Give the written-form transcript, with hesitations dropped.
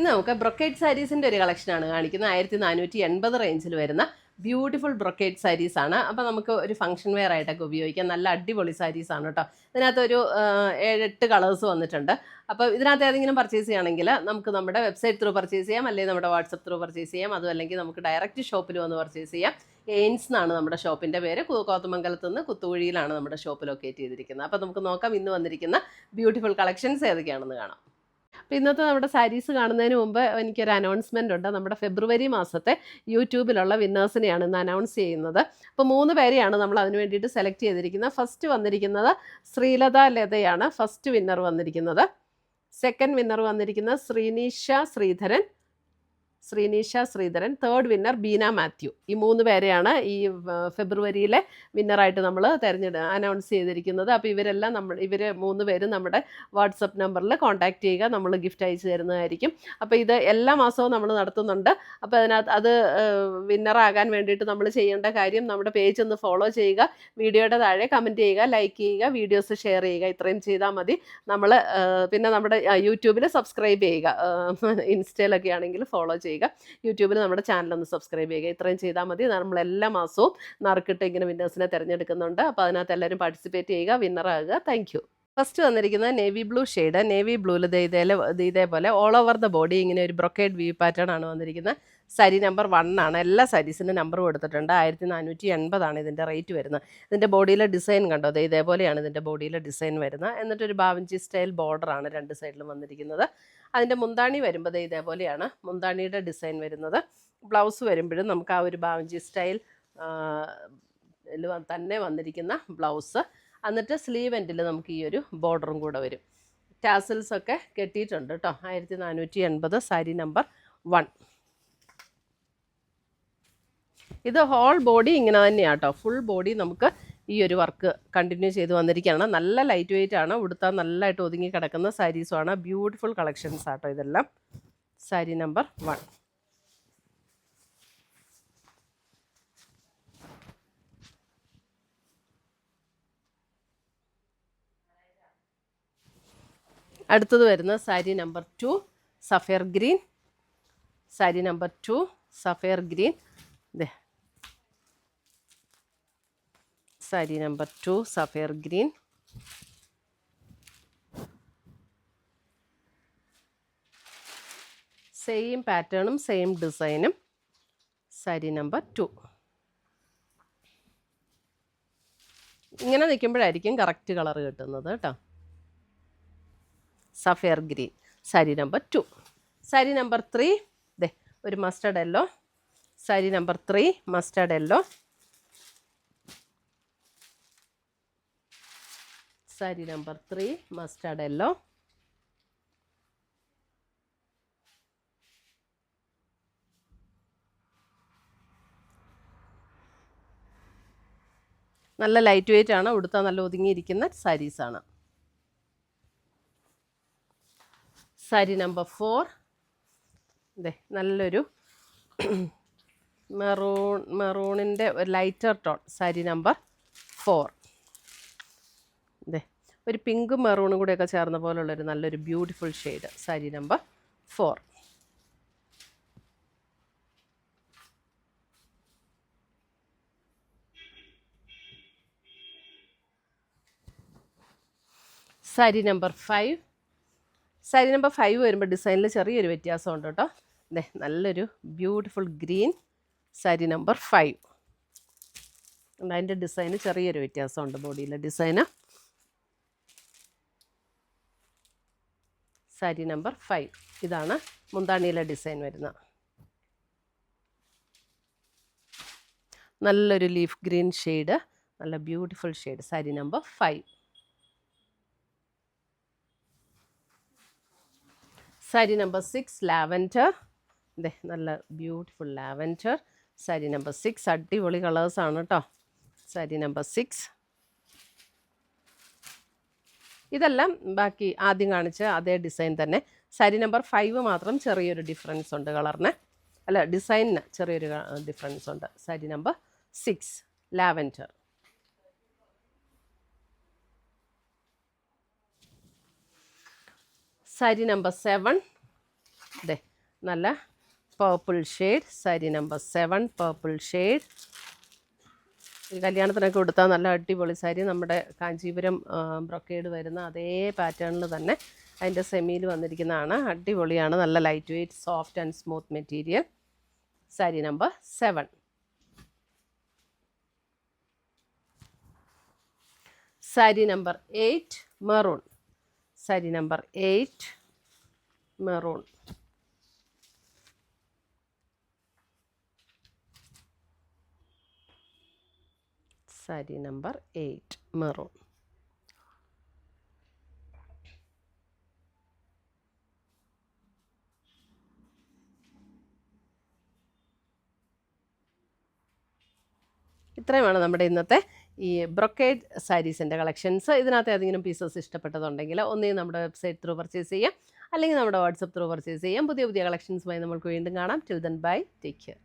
ഇന്ന് നമുക്ക് ബ്രൊക്കേഡ് സാരീസിൻ്റെ ഒരു കളക്ഷനാണ് കാണിക്കുന്നത്. 1480 റേഞ്ചിൽ വരുന്ന ബ്യൂട്ടിഫുൾ ബ്രൊക്കേഡ് സാരീസ് ആണ്. അപ്പോൾ നമുക്ക് ഒരു ഫംഗ്ഷൻ വെയർ ആയിട്ടൊക്കെ ഉപയോഗിക്കാം. നല്ല അടിപൊളി സാരീസ് ആണ് കേട്ടോ. ഇതിനകത്തൊരു 7-8 കളേഴ്സ് വന്നിട്ടുണ്ട്. അപ്പോൾ ഇതിനകത്ത് ഏതെങ്കിലും പർച്ചേസ് ചെയ്യുകയാണെങ്കിൽ നമുക്ക് നമ്മുടെ വെബ്സൈറ്റ് ത്രൂ പർച്ചേസ് ചെയ്യാം, അല്ലെങ്കിൽ നമ്മുടെ വാട്സപ്പ് ത്രൂ പർച്ചേസ് ചെയ്യാം. അതും അല്ലെങ്കിൽ നമുക്ക് ഡയറക്റ്റ് ഷോപ്പിൽ വന്ന് പർച്ചേസ് ചെയ്യാം. എയിൻസ് എന്നാണ് നമ്മുടെ ഷോപ്പിൻ്റെ പേര്. കോതമംഗലത്ത് നിന്ന് കുത്തുകുഴിയിലാണ് നമ്മുടെ ഷോപ്പ് ലൊക്കേറ്റ് ചെയ്തിരിക്കുന്നത്. അപ്പോൾ നമുക്ക് നോക്കാം ഇന്ന് വന്നിരിക്കുന്ന ബ്യൂട്ടിഫുൾ കളക്ഷൻസ് ഏതൊക്കെയാണെന്ന് കാണാം. അപ്പോൾ ഇന്നത്തെ നമ്മുടെ സാരീസ് കാണുന്നതിന് മുമ്പ് എനിക്കൊരു അനൗൺസ്മെൻ്റ് ഉണ്ട്. നമ്മുടെ ഫെബ്രുവരി മാസത്തെ യൂട്യൂബിലുള്ള വിന്നേഴ്സിനെയാണ് ഇന്ന് അനൗൺസ് ചെയ്യുന്നത്. അപ്പോൾ 3 പേരെയാണ് നമ്മൾ അതിന് വേണ്ടിയിട്ട് സെലക്ട് ചെയ്തിരിക്കുന്നത്. ഫസ്റ്റ് വന്നിരിക്കുന്നത് ശ്രീലത ലതയാണ് ഫസ്റ്റ് വിന്നർ വന്നിരിക്കുന്നത്. സെക്കൻഡ് വിന്നർ വന്നിരിക്കുന്നത് ശ്രീനീഷ ശ്രീധരൻ. Third winner Beena Mathew. ഈ 3 പേരെയാണ് ഈ ഫെബ്രുവരിയിലെ വിന്നറായിട്ട് നമ്മൾ അനൗൺസ് ചെയ്തിരിക്കുന്നത്. അപ്പോൾ ഇവർ 3 പേരും നമ്മുടെ വാട്സപ്പ് നമ്പറിൽ കോൺടാക്റ്റ് ചെയ്യുക, നമ്മൾ ഗിഫ്റ്റ് അയച്ചു തരുന്നതായിരിക്കും. അപ്പോൾ ഇത് എല്ലാ മാസവും നമ്മൾ നടത്തുന്നുണ്ട്. അപ്പോൾ അതിനകത്ത് അത് വിന്നറാകാൻ വേണ്ടിയിട്ട് നമ്മൾ ചെയ്യേണ്ട കാര്യം നമ്മുടെ പേജ് ഒന്ന് ഫോളോ ചെയ്യുക, വീഡിയോയുടെ താഴെ കമൻറ്റ് ചെയ്യുക, ലൈക്ക് ചെയ്യുക, വീഡിയോസ് ഷെയർ ചെയ്യുക. ഇത്രയും ചെയ്താൽ മതി. നമ്മൾ പിന്നെ നമ്മുടെ യൂട്യൂബിൽ സബ്സ്ക്രൈബ് ചെയ്യുക, ഇൻസ്റ്റയിലൊക്കെ ആണെങ്കിൽ ഫോളോ ചെയ്യുക, യൂട്യൂബിൽ നമ്മുടെ ചാനലൊന്ന് സബ്സ്ക്രൈബ് ചെയ്യുക. ഇത്രയും ചെയ്താൽ മതി. നമ്മൾ എല്ലാ മാസവും നറുക്കിട്ട് ഇങ്ങനെ വിന്നേഴ്സിനെ തിരഞ്ഞെടുക്കുന്നുണ്ട്. അപ്പോൾ അതിനകത്ത് എല്ലാവരും പാർട്ടിസിപ്പേറ്റ് ചെയ്യുക, വിന്നറാകുക. Thank you. ഫസ്റ്റ് വന്നിരിക്കുന്നത് നേവി ബ്ലൂ ഷെയ്ഡ്. നേവി ബ്ലൂവിൽ ഇതേപോലെ ഓൾ ഓവർ ദ ബോഡി ഇങ്ങനെ ഒരു ബ്രൊക്കേഡ് വ്യൂ പാറ്റേൺ ആണ് വന്നിരിക്കുന്നത്. സാരി നമ്പർ 1 ആണ്. എല്ലാ സാരീസിൻ്റെ നമ്പർ കൊടുത്തിട്ടുണ്ട്. 1480 ഇതിൻ്റെ റേറ്റ് വരുന്നത്. ഇതിൻ്റെ ബോഡിയിലെ ഡിസൈൻ കണ്ടോ, ഇതേപോലെയാണ് ഇതിൻ്റെ ബോഡിയിലെ ഡിസൈൻ വരുന്നത്. എന്നിട്ടൊരു ബാവഞ്ചി സ്റ്റൈൽ ബോർഡറാണ് 2 സൈഡിലും വന്നിരിക്കുന്നത്. അതിൻ്റെ മുന്താണി വരുമ്പോൾ ഇതേപോലെയാണ് മുന്താണിയുടെ ഡിസൈൻ വരുന്നത്. ബ്ലൗസ് വരുമ്പോഴും നമുക്ക് ആ ഒരു ബാവഞ്ചി സ്റ്റൈൽ തന്നെ വന്നിരിക്കുന്ന ബ്ലൗസ്. എന്നിട്ട് സ്ലീവ് എൻഡിൽ നമുക്ക് ഈ ഒരു ബോർഡറും കൂടെ വരും. ടാസൽസ് ഒക്കെ കെട്ടിയിട്ടുണ്ട് കേട്ടോ. 1480 സാരി നമ്പർ 1. ഇത് ഹോൾ ബോഡി ഇങ്ങനെ തന്നെയാണ് കേട്ടോ. ഫുൾ ബോഡി നമുക്ക് ഈ ഒരു വർക്ക് കണ്ടിന്യൂ ചെയ്ത് വന്നിരിക്കുകയാണ്. നല്ല ലൈറ്റ് വെയിറ്റ് ആണ്, ഉടുത്താൽ നല്ലതായിട്ട് ഒതുങ്ങി കിടക്കുന്ന സാരീസുമാണ്. ബ്യൂട്ടിഫുൾ കളക്ഷൻസ് ആട്ടോ ഇതെല്ലാം. സാരി നമ്പർ 1. അടുത്തത് വരുന്ന sari number 2 sapphire green. Sari number 2 sapphire green. Sari number 2 sapphire green. Same പാറ്റേണും സെയിം ഡിസൈനും. സാരി നമ്പർ 2. ഇങ്ങനെ നിൽക്കുമ്പോഴായിരിക്കും കറക്റ്റ് കളർ കിട്ടുന്നത് കേട്ടോ. Sapphire green. Sari number 2. Sari number 3 ഒരു mustard yellow. Sari number 3 mustard yellow. Sari number 3 mustard yellow. നല്ല ലൈറ്റ് വെയിറ്റ് ആണ്, ഉടുത്താൽ നല്ല ഒതുങ്ങിയിരിക്കുന്ന സാരീസാണ്. സാരി നമ്പർ 4 നല്ലൊരു മെറൂണിൻ്റെ ഒരു ലൈറ്റർ ടോൺ. സാരി നമ്പർ 4 ഒരു പിങ്കും മെറൂണും കൂടെയൊക്കെ ചേർന്ന പോലുള്ളൊരു നല്ലൊരു beautiful shade. Sari number 4. Sari number 5. Sari number 5 വരുമ്പോൾ ഡിസൈനിൽ ചെറിയൊരു വ്യത്യാസമുണ്ട് കേട്ടോ. നല്ലൊരു ബ്യൂട്ടിഫുൾ ഗ്രീൻ. സാരി നമ്പർ 5. അതിൻ്റെ ഡിസൈന് ചെറിയൊരു വ്യത്യാസമുണ്ട്, ബോഡിയിലെ ഡിസൈന്. സാരി നമ്പർ 5. ഇതാണ് മുന്താണിയിലെ ഡിസൈൻ വരുന്നത്. നല്ലൊരു ലീഫ് ഗ്രീൻ ഷെയ്ഡ്, നല്ല beautiful shade. Sari number 5. Sari number 6 lavender. നല്ല ബ്യൂട്ടിഫുൾ ലാവൻഡർ. സാരി നമ്പർ 6 അടിപൊളി കളേഴ്സാണ് കേട്ടോ. സാരി നമ്പർ 6. ഇതെല്ലാം ബാക്കി ആദ്യം കാണിച്ച അതേ ഡിസൈൻ തന്നെ. സാരി നമ്പർ 5 മാത്രം ചെറിയൊരു ഡിഫറൻസ് ഉണ്ട് കളറിന്, അല്ല ഡിസൈനിന് ചെറിയൊരു ഡിഫറൻസ് ഉണ്ട്. Sari number 6 lavender. Sari number 7 ദേ നല്ല purple shade, sari number 7 purple shade. ഈ കല്യാണത്തിനൊക്കെ കൊടുത്താൽ നല്ല അടിപൊളി സാരി. നമ്മുടെ കാഞ്ചീപുരം ബ്രൊക്കേഡ് വരുന്ന അതേ പാറ്റേണിൽ തന്നെ അതിൻ്റെ സെമിയിൽ വന്നിരിക്കുന്നതാണ്. അടിപൊളിയാണ്. നല്ല light weight, soft and smooth material. Sari number 7. Sari number 8 maroon. Sari number 8 maroon. Sari number 8 maroon. ഇത്രയുമാണ് നമ്മുടെ ഇന്നത്തെ ഈ ബ്രൊക്കേഡ് സാരീസിൻ്റെ കളക്ഷൻസ്. ഇതിനകത്ത് ഏതെങ്കിലും പീസസ് ഇഷ്ടപ്പെട്ടതുണ്ടെങ്കിൽ ഒന്നുകിൽ നമ്മുടെ വെബ്സൈറ്റ് ത്രൂ പർച്ചേസ് ചെയ്യാം, അല്ലെങ്കിൽ നമ്മുടെ വാട്സപ്പ് ത്രൂ പർച്ചേസ് ചെയ്യാം. പുതിയ പുതിയ കളക്ഷൻസുമായി നമുക്ക് വീണ്ടും കാണാം. Till then bye, take care.